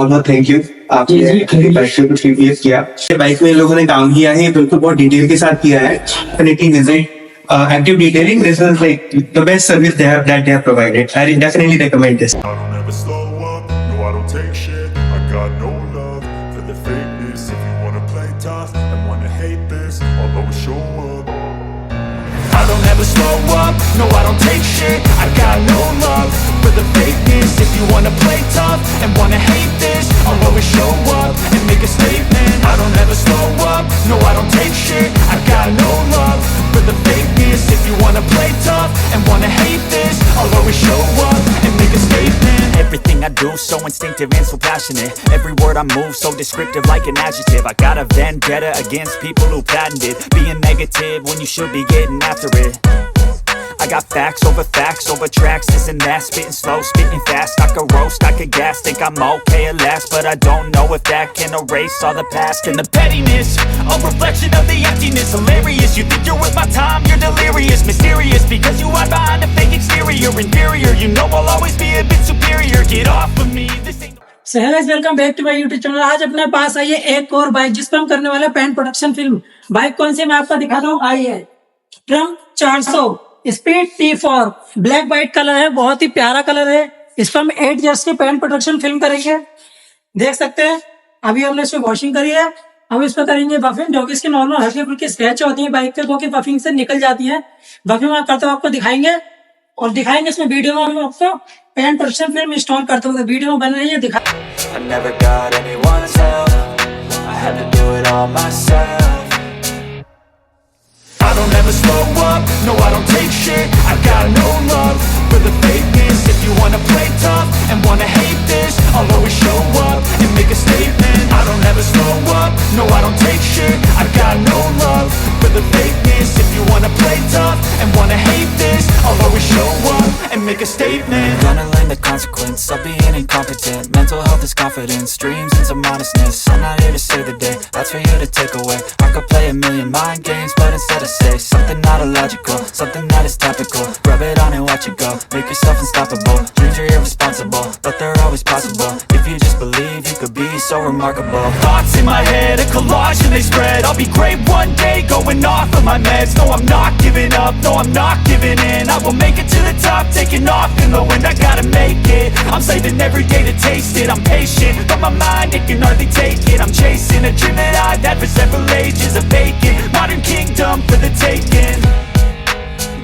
बहुत बहुत thank you, आपने बाइक पे कुछ रिव्यू किया। बाइक में इन लोगों ने काम किया है, बिल्कुल बहुत डिटेल के साथ किया है। Definitely visit Active Detailing. This is like the best service they have provided. I definitely recommend this. I don't ever slow up, no I don't take shit. I got no love for the fakeness. If you wanna play tough and wanna hate this, I'll always show up. I don't ever slow up, no I don't take shit. I got no love for the fakeness. If you wanna play tough and wanna hate this, I'll always show up and make a statement. I don't ever slow up, no I don't take shit. I got no love for the fakeness. If you wanna play tough and wanna hate this, I'll always show up and make a statement. Everything I do so instinctive and so passionate. Every word I move so descriptive like an adjective. I got a vendetta against people who patented being negative when you should be getting after it. I got facts over tracks, this and that. Spitting slow, spitting fast. I could roast, I could gas. Think I'm okay at last, but I don't know if that can erase all the past. And the pettiness, a reflection of the emptiness. Hilarious, you think you're with my time, you're delirious. Mysterious, because you hide behind a fake exterior. Inferior, you know I'll always be a bit superior. Get off of me, this ain't... So hello guys, welcome back to my YouTube channel. आज अपने पास आई है एक और bike जिस पर हम करने वाले पेंट प्रोडक्शन फिल्म। बाइक कौन सी मैं आपको दिखाता हूँ, आई है Trump 400 speed T4, black white colour है, बहुत ही प्यारा कलर है। इस पर हम 8 इयर्स की पेंट प्रोडक्शन फिल्म करेंगे। देख सकते हैं अभी हमने इसमें वॉशिंग करी है। अब इस पर करेंगे बफिंग, जो कि इसकी नॉर्मल हल्की फुल्की स्क्रैच होती है बाइक पे, वो की बफिंग से निकल जाती है। बफिंग में करते हुए आपको दिखाएंगे और दिखाएंगे इसमें वीडियो में हम आपको पेंट प्रोडक्शन फिल्म इंस्टॉल करते हुए। वीडियो में बन रही है, दिखा। I never got anyone's help, I had to do it all myself. I don't ever slow up, no I don't take shit. I got no love for the fakeness. If you wanna play tough and wanna hate this, I'll always show up and make a statement. I don't ever slow up, no I don't take shit. I got no love for the fakeness. If you wanna play tough and wanna hate this, I'll always show up and make a statement. Gonna learn the consequence of being incompetent. Mental health is confidence, dreams into modestness. I'm not here to save the day, that's for you to take away. I could play a million mind games, but instead I say something not illogical, something that is topical. Rub it on and watch it go, make yourself unstoppable. Dreams are irresponsible, but they're always possible. If you just believe, you could be so remarkable. Thoughts in my head, a collage and they spread. I'll be great one day, going off of my meds. No, I'm not giving up, no, I'm not giving in. I will make it to the top, taking off in the wind. I gotta make it, I'm saving every day to taste it. I'm patient, but my mind, it can hardly take it. I'm chasing a dream that I've had for several ages. A vacant, modern kingdom for the taking.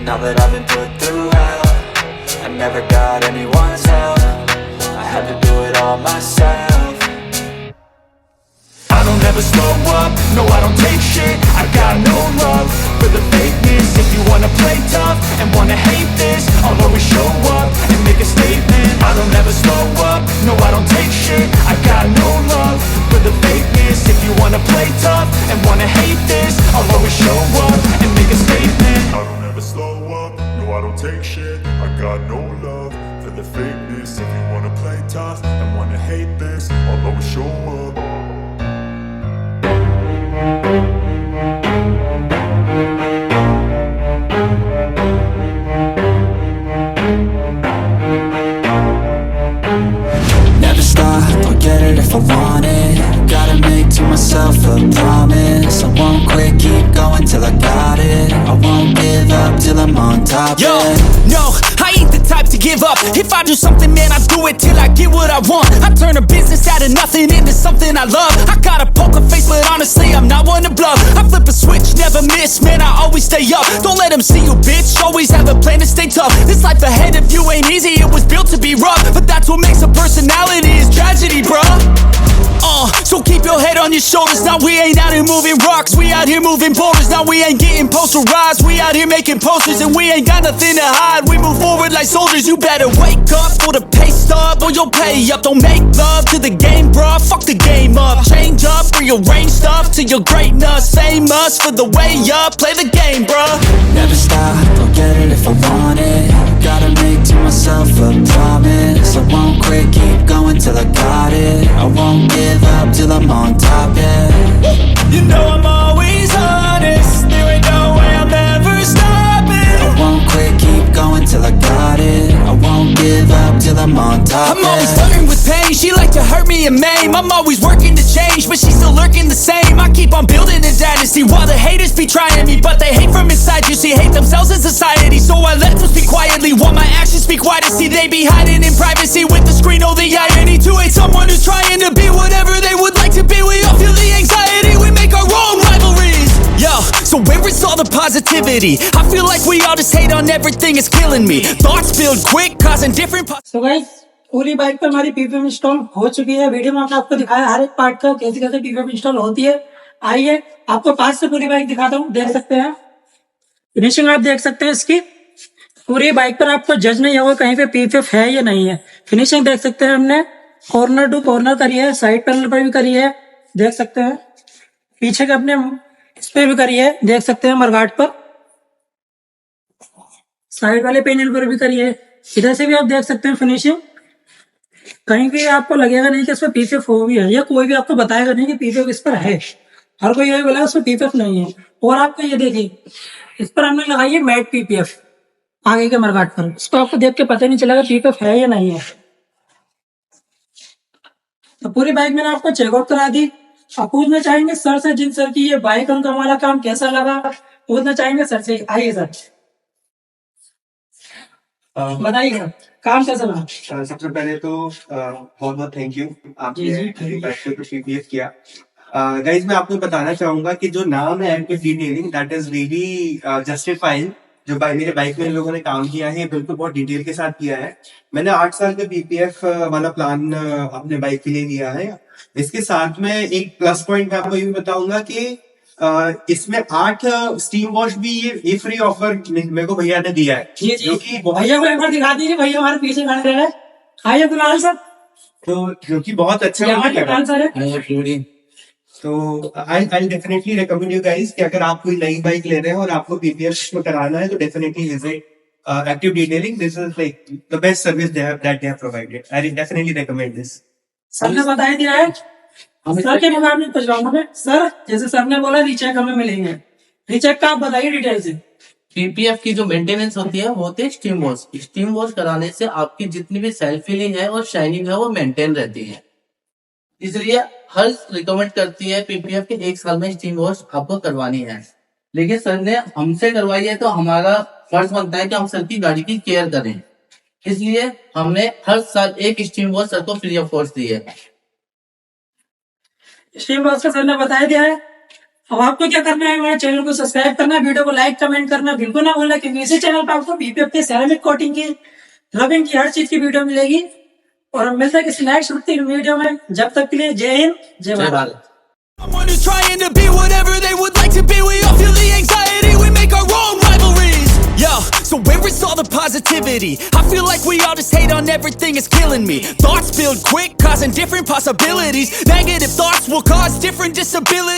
Now that I've been put through hell, I never got anyone's help, I had to do it all myself. I don't ever slow up, no I don't take shit. I got no love for the fakeness. If you wanna play tough and wanna hate this, I'll always show up and make a statement. I don't ever slow up, no I don't take shit. I got no love for the fakeness. If you wanna play tough and wanna hate this, I'll always show up and make a statement. I don't ever slow up, no I don't take shit. I got no love for the fakeness. If you wanna play tough and wanna hate this, I'll always show up. Never stop, I'll get it if I want it. Gotta make to myself a promise. I won't quit, keep going till I got it. I won't give up till I'm on top. Yo, no, I ain't the type to give up. If I do something, man, I do it till I get what I want. I turn a business out of nothing into something I love. I got a poker face, but honestly, I'm not one to bluff. I flip a switch, never miss, man, I always stay up. Don't let them see you, bitch, always have a plan to stay tough. This life ahead of you ain't easy, it was built to be rough. But that's what makes a personality, is tragedy, bruh. So keep your head on your shoulders. Now we ain't out here moving rocks, we out here moving boulders. Now we ain't getting posterized, we out here making posters. And we ain't got nothing to hide, we move forward like soldiers. You better wake up for the pay stub or you'll pay up. Don't make love to the game, bruh, fuck the game up. Change up, rearrange stuff to your greatness. Famous for the way up, play the game, bruh. Never stop, I'll get it if I want it. Gotta make to myself a promise. I won't quit, keep going till I got it. I won't give up till I'm on top, yeah. You know I'm always honest, there ain't no way I'm ever stopping. I won't quit, keep going till I got it. I won't give up till I'm on top, I'm always yeah. flirting with pain, she like to hurt me me a meme. I'm always working to change, but she's still lurking the same. I keep on building a dynasty while the haters be trying me, but they hate from inside. You see, hate themselves in society, so I let them speak quietly while my actions speak wider. See, they be hiding in privacy with the screen. Oh, the irony to hate someone who's trying to be whatever they would like to be. We all feel the anxiety, we make our own rivalries. Yo, so where is all the positivity? I feel like we all just hate on everything, it's killing me. Thoughts build quick, causing different so guys पूरी bike पर हमारी PPF install हो चुकी है। Video में हमने आपको दिखाया हर एक पार्ट का कैसे कैसे पीपीएफ इंस्टॉल होती है। आइए आपको पास से पूरी बाइक दिखाता हूँ, देख सकते हैं फिनिशिंग आप देख सकते हैं इसकी। पूरी बाइक पर आपको जज नहीं होगा कहीं पे पीपीएफ है या नहीं है। फिनिशिंग देख सकते हैं, हमने कॉर्नर टू कॉर्नर करी है, साइड पैनल पर भी करी है, देख सकते हैं पीछे के अपने इस पे भी करी है, देख सकते हैं मरगाट पर, साइड वाले पैनल पर भी करी है। इधर से भी आप देख सकते हैं फिनिशिंग। कहीं भी आपको लगेगा नहीं कि इस पर पीपीएफ हो भी है, या कोई भी आपको बताएगा नहीं कि पीपीएफ इस पर है। हर कोई यही बोला उसमें पीपीएफ नहीं है। और आपको ये देखिए इस पर हमने लगाई है मैट पीपीएफ आगे के मरगाट पर। इसको आपको देख के पता नहीं चलेगा पीपीएफ है या नहीं है। तो पूरी बाइक मैंने आपको चेकआउट करा दी। आप पूछना चाहेंगे सर से, जिन सर की ये बाइक उनका वाला काम कैसा लगा, पूछना चाहेंगे सर से। आइए सर बताइए काम कैसा लगा। सबसे पहले तो बहुत बहुत थैंक यू, आपने बाइक को पीपीएफ किया। गाइज मैं आपको बताना चाहूंगा कि जो नाम है active detailing, that is really justifying. जो मेरे बाइक में लोगों ने काम किया है बिल्कुल बहुत डिटेल के साथ किया है। मैंने 8 साल का पीपीएफ वाला प्लान अपने बाइक के लिए लिया है। इसके साथ में एक प्लस पॉइंट मैं आपको ये भी बताऊंगा कि इसमें 8 स्टीम वॉश भी ये फ्री ऑफर मेरे को भैया ने दिया है। जो कि भैया को एक बार दिखा दीजिए, भैया हमारे पीछे खड़े हैं। आइए दुलाल सर, तो जो कि बहुत अच्छा है। तो I definitely recommend you guys कि अगर आप कोई नई बाइक ले रहे हैं और आपको पीपीएफ में कराना है तो definitely visit active detailing. This is like the best service that they have provided. I definitely recommend this. Sir ने बता दिया है, सर के मुकाबले पूछवाऊंगा मैं। सर जैसे सर ने बोला रीचेक हमें मिलेंगे, रीचेक का आप बताइए डिटेल से। पीपीएफ की जो मेंटेनेंस होती है वो होती है स्टीम वॉश। स्टीम वॉश कराने से आपकी जितनी भी सेल्फ फीलिंग है और शाइनिंग है वो मेंटेन रहती है, इसलिए हर रिकमेंड करती है पीपीएफ के 1 साल में स्टीम वॉश आपको करवानी है। लेकिन सर ने हमसे करवाई है तो हमारा फर्ज बनता है कि हम सर की गाड़ी की केयर करें, इसलिए हमने हर साल एक स्टीम वॉश सर को फ्री ऑफ कॉस्ट दी है। स्टीम वॉश का सर ने बता दिया है। अब आपको क्या करना है, हमारे चैनल को सब्सक्राइब करना, वीडियो को लाइक कमेंट करना बिल्कुल ना भूलना, क्योंकि इसी चैनल पर आपको पीपीएफ के सेरेमिक कोटिंग की, रबिंग की, हर चीज की वीडियो मिलेगी। और हम मिलते हैं किसी नेक्स्ट वीडियो में। जब तक के लिए जय हिंद, जय Bharat. Someone who's trying to be whatever they would like to be. We all feel the anxiety, we make our own rivalries. Yo, so where is all the positivity? I feel like we all just hate on everything, it's killing me. Thoughts build quick, causing different possibilities. Negative thoughts will cause different disabilities.